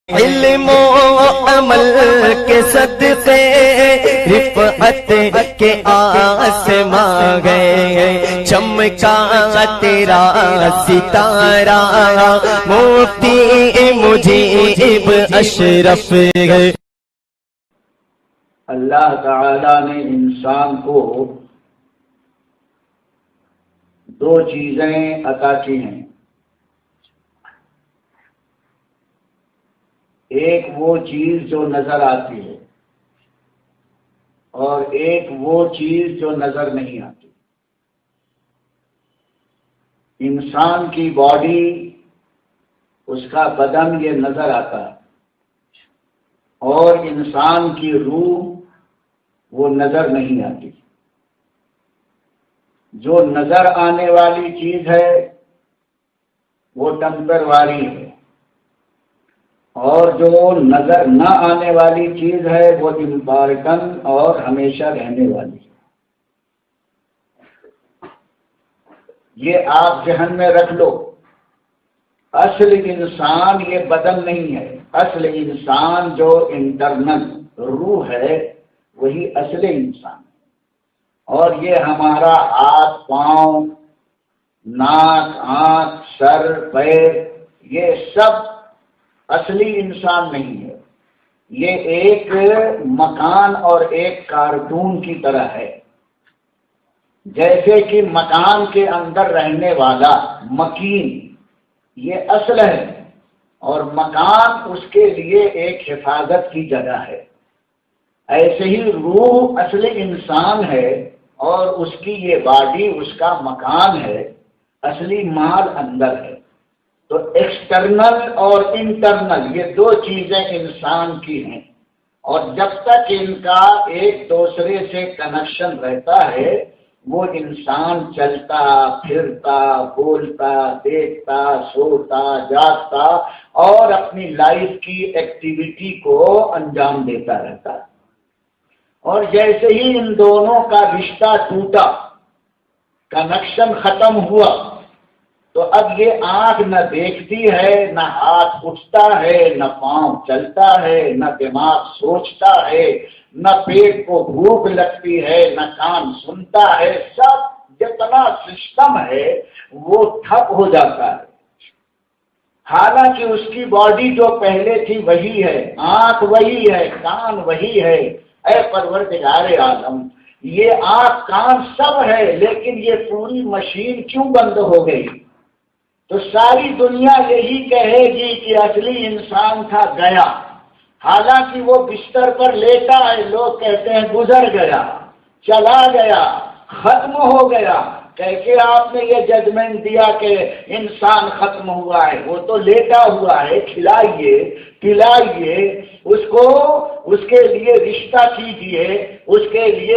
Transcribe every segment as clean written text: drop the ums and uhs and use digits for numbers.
علم و عمل کے صدقے رفعت کے آسماں گئے، چمکا تیرا ستارہ مفتی مجیب اشرف گئے۔ اللہ تعالی نے انسان کو دو چیزیں عطا کی ہیں، ایک وہ چیز جو نظر آتی ہے اور ایک وہ چیز جو نظر نہیں آتی۔ انسان کی باڈی، اس کا بدن یہ نظر آتا ہے، اور انسان کی روح وہ نظر نہیں آتی۔ جو نظر آنے والی چیز ہے وہ ٹیمپروری ہے، اور جو نظر نہ آنے والی چیز ہے وہ امپارٹنٹ اور ہمیشہ رہنے والی ہے۔ یہ آپ ذہن میں رکھ لو، اصل انسان یہ بدن نہیں ہے، اصل انسان جو انٹرنل روح ہے وہی اصل انسان ہے، اور یہ ہمارا ہاتھ، پاؤں، ناک، آنکھ، سر، پیر، یہ سب اصلی انسان نہیں ہے۔ یہ ایک مکان اور ایک کارٹون کی طرح ہے، جیسے کہ مکان کے اندر رہنے والا مکین یہ اصل ہے، اور مکان اس کے لیے ایک حفاظت کی جگہ ہے۔ ایسے ہی روح اصل انسان ہے اور اس کی یہ باڈی اس کا مکان ہے، اصلی مال اندر ہے۔ تو ایکسٹرنل اور انٹرنل یہ دو چیزیں انسان کی ہیں، اور جب تک ان کا ایک دوسرے سے کنیکشن رہتا ہے وہ انسان چلتا پھرتا، بولتا، دیکھتا، سوتا، جاگتا اور اپنی لائف کی ایکٹیویٹی کو انجام دیتا رہتا ہے۔ اور جیسے ہی ان دونوں کا رشتہ ٹوٹا، کنیکشن ختم ہوا، تو اب یہ آنکھ نہ دیکھتی ہے، نہ ہاتھ اٹھتا ہے، نہ پاؤں چلتا ہے، نہ دماغ سوچتا ہے، نہ پیٹ کو بھوک لگتی ہے، نہ کان سنتا ہے، سب جتنا سسٹم ہے وہ ٹھپ ہو جاتا ہے۔ حالانکہ اس کی باڈی جو پہلے تھی وہی ہے، آنکھ وہی ہے، کان وہی ہے۔ اے پروردگار عالم، یہ آنکھ کان سب ہے، لیکن یہ پوری مشین کیوں بند ہو گئی؟ تو ساری دنیا یہی کہے گی کہ اصلی انسان تھا گیا، حالانکہ وہ بستر پر لیٹا ہے، لوگ کہتے ہیں گزر گیا، چلا گیا، ختم ہو گیا۔ کیسے آپ نے یہ ججمنٹ دیا کہ انسان ختم ہوا ہے؟ وہ تو لیٹا ہوا ہے، کھلائیے پلائیے اس کو، اس کے لیے رشتہ کیجیے، اس کے لیے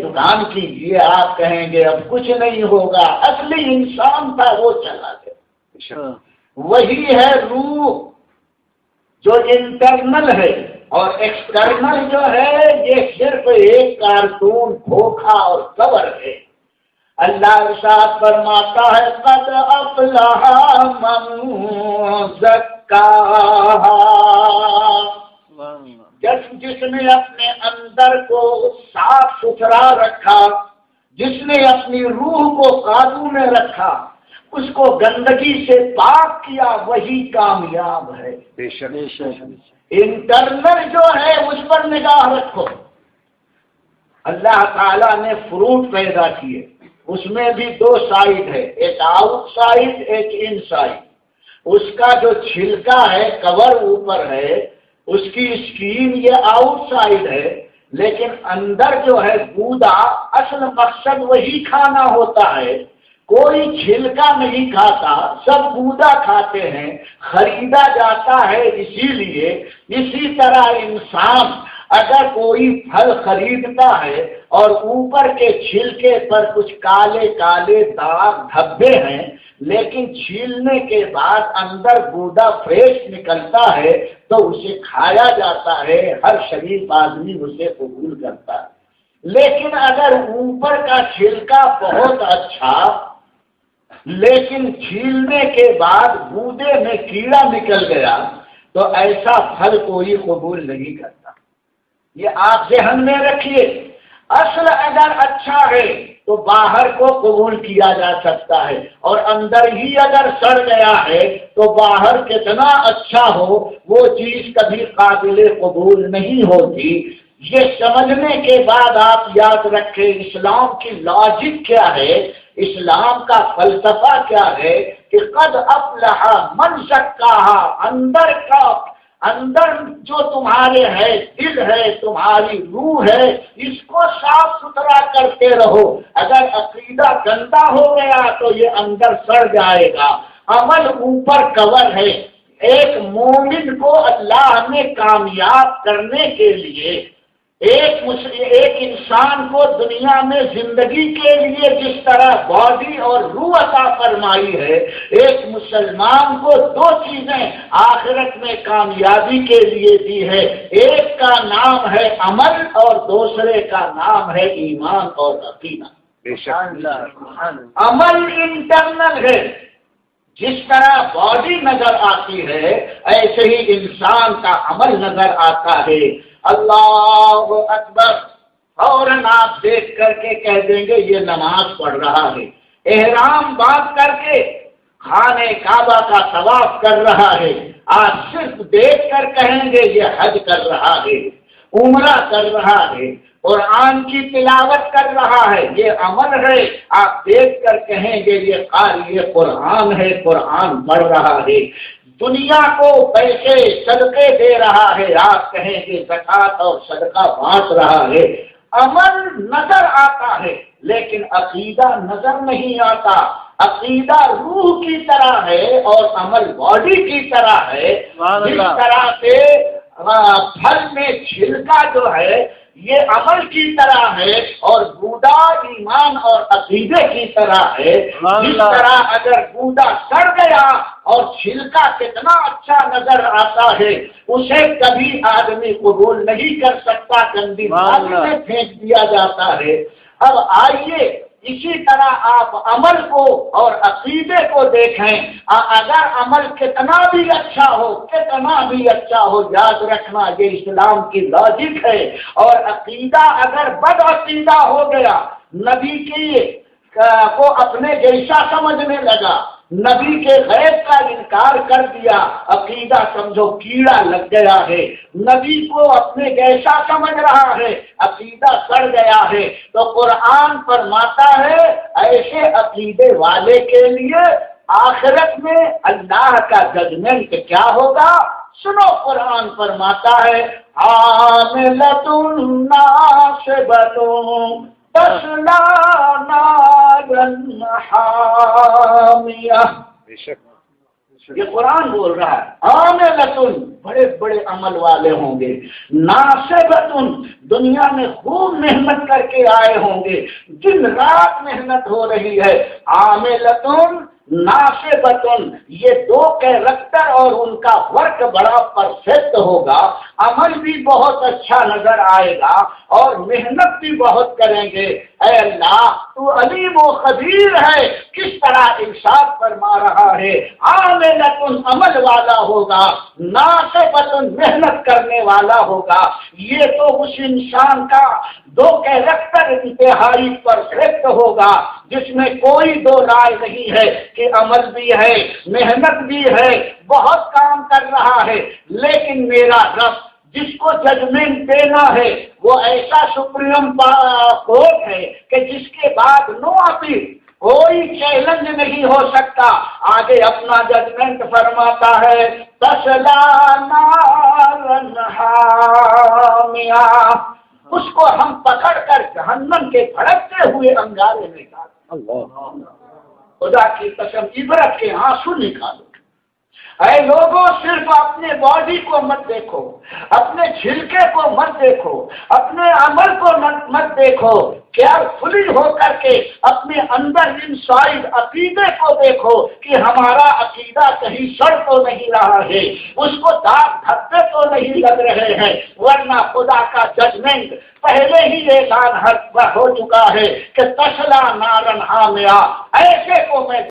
دکان کیجیے۔ آپ کہیں گے اب کچھ نہیں ہوگا، اصلی انسان تھا وہ چلا گیا۔ وہی ہے روح جو انٹرنل ہے، اور ایکسٹرنل جو ہے یہ صرف ایک کارٹون، دھوکہ اور کور ہے۔ اللہ ارشاد فرماتا ہے قد افلح من زکاہا، جس نے اپنے اندر کو صاف ستھرا رکھا، جس نے اپنی روح کو قابو میں رکھا، اس کو گندگی سے پاک کیا، وہی کامیاب ہے۔ بے شک۔ انٹرنل جو ہے اس پر نگاہ رکھو۔ اللہ تعالیٰ نے فروٹ پیدا کیے، اس میں بھی دو سائڈ ہے، ایک آؤٹ سائڈ ایک ان سائڈ۔ اس کا جو چھلکا ہے، کور اوپر ہے، اس کی اسکین یہ آؤٹ سائڈ ہے، لیکن اندر جو ہے گودا، اصل مقصد وہی کھانا ہوتا ہے۔ کوئی چھلکا نہیں کھاتا، سب گودا کھاتے ہیں، خریدا جاتا ہے اسی لیے۔ اسی طرح انسان اگر کوئی پھل خریدتا ہے اور اوپر کے چھلکے پر کچھ کالے کالے داغ دھبے ہیں، لیکن چھیلنے کے بعد اندر گودا فریش نکلتا ہے تو اسے کھایا جاتا ہے، ہر شریف آدمی اسے قبول کرتا ہے۔ لیکن اگر اوپر کا چھلکا بہت اچھا، لیکن چھیلنے کے بعد گودے میں کیڑا نکل گیا تو ایسا پھل کوئی قبول نہیں کرتا۔ یہ آپ ذہن میں رکھیے، اصل اگر اچھا ہے تو باہر کو قبول کیا جا سکتا ہے، اور اندر ہی اگر سڑ گیا ہے تو باہر کتنا اچھا ہو وہ چیز کبھی قابل قبول نہیں ہوتی۔ یہ سمجھنے کے بعد آپ یاد رکھیں اسلام کی لاجک کیا ہے، اسلام کا فلسفہ کیا ہے کہ قد افلح من زکاہا، اندر جو تمہارے ہے، دل ہے، تمہاری روح ہے، اس کو صاف ستھرا کرتے رہو۔ اگر عقیدہ گندا ہو گیا تو یہ اندر سڑ جائے گا۔ عمل اوپر کور ہے۔ ایک مومن کو اللہ نے کامیاب کرنے کے لیے، ایک انسان کو دنیا میں زندگی کے لیے جس طرح باڈی اور روح عطا فرمائی ہے، ایک مسلمان کو دو چیزیں آخرت میں کامیابی کے لیے دی ہے۔ ایک کا نام ہے عمل اور دوسرے کا نام ہے ایمان اور عقیدہ۔ عمل انٹرنل ہے، جس طرح باڈی نظر آتی ہے ایسے ہی انسان کا عمل نظر آتا ہے۔ اللہ اکبر، فوراً آپ دیکھ کر کے کہہ دیں گے یہ نماز پڑھ رہا ہے، احرام باندھ کر کے خانہ کعبہ کا طواف کر رہا ہے، آپ صرف دیکھ کر کہیں گے یہ حج کر رہا ہے، عمرہ کر رہا ہے، قرآن کی تلاوت کر رہا ہے، یہ عمل ہے۔ آپ دیکھ کر کہیں گے یہ قاری قرآن ہے، قرآن پڑھ رہا ہے۔ دنیا کو پیسے صدقے دے رہا ہے، آپ کہیں گے زکوٰۃ اور صدقہ بانٹ رہا ہے۔ عمل نظر آتا ہے لیکن عقیدہ نظر نہیں آتا۔ عقیدہ روح کی طرح ہے اور عمل باڈی کی طرح ہے۔ جس طرح سے پھل میں چھلکا جو ہے یہ عمل کی طرح ہے اور گودا ایمان اور عقیدے کی طرح ہے۔ جس طرح اگر گودا سڑ گیا اور چھلکا کتنا اچھا نظر آتا ہے اسے کبھی آدمی قبول نہیں کر سکتا، گندی نالی میں پھینک دیا جاتا ہے۔ اب آئیے اسی طرح آپ عمل کو اور عقیدے کو دیکھیں، اگر عمل کتنا بھی اچھا ہو یاد رکھنا یہ اسلام کی لاجک ہے، اور عقیدہ اگر بد عقیدہ ہو گیا، نبی کو اپنے جیسا سمجھنے لگا، نبی کے غیب کا انکار کر دیا، عقیدہ سمجھو کیڑا لگ گیا ہے، نبی کو اپنے جیسا سمجھ رہا ہے، عقیدہ سڑ گیا ہے، تو قرآن فرماتا ہے ایسے عقیدے والے کے لیے آخرت میں اللہ کا ججمنٹ کیا ہوگا؟ سنو، قرآن فرماتا ہے عاملۃ ناصبۃ تصلی نارا حامیہ۔ یہ قرآن بول رہا ہے عاملۃ، بڑے بڑے عمل والے ہوں گے، ناصبۃ، دنیا میں خوب محنت کر کے آئے ہوں گے، دن رات محنت ہو رہی ہے، عاملۃ ناصبۃ، یہ دو کیریکٹر اور ان کا ورک بڑا پرفیکٹ ہوگا، عمل بھی بہت اچھا نظر آئے گا اور محنت بھی بہت کریں گے۔ اے اللہ تو علیم و خبیر ہے، کس طرح ارشاد فرما رہا ہے عاملۃ، عمل والا ہوگا، ناصبۃ، محنت کرنے والا ہوگا۔ یہ تو اس انسان کا دو کیریکٹر انتہائی پرفیکٹ ہوگا جس میں کوئی دو رائے نہیں ہے کہ عمل بھی ہے، محنت بھی ہے، بہت کام کر رہا ہے، لیکن میرا رب جس کو ججمنٹ دینا ہے وہ ایسا سپریم کورٹ ہے کہ جس کے بعد نو اپیل، کوئی چیلنج نہیں ہو سکتا۔ آگے اپنا ججمنٹ فرماتا ہے تصلی نارا حامیہ، اس کو ہم پکڑ کر جہنم کے بھڑکتے ہوئے انگارے میں ڈالیں۔ خدا کی قسم، عبرت کے آنسو نکالو۔ اے لوگوں، صرف اپنے باڈی کو مت دیکھو، اپنے چھلکے کو مت دیکھو، اپنے عمل کو مت دیکھو، کیئرفلی ہو کر کے اپنے اندر انسائڈ عقیدے کو دیکھو کہ ہمارا عقیدہ کہیں سڑ تو نہیں رہا ہے، اس کو داغ دھبے تو نہیں لگ رہے ہیں، ورنہ خدا کا ججمنٹ پہلے ہی اعلان ہو چکا ہے کہ تصلی نارا حامیہ، ایسے کو میں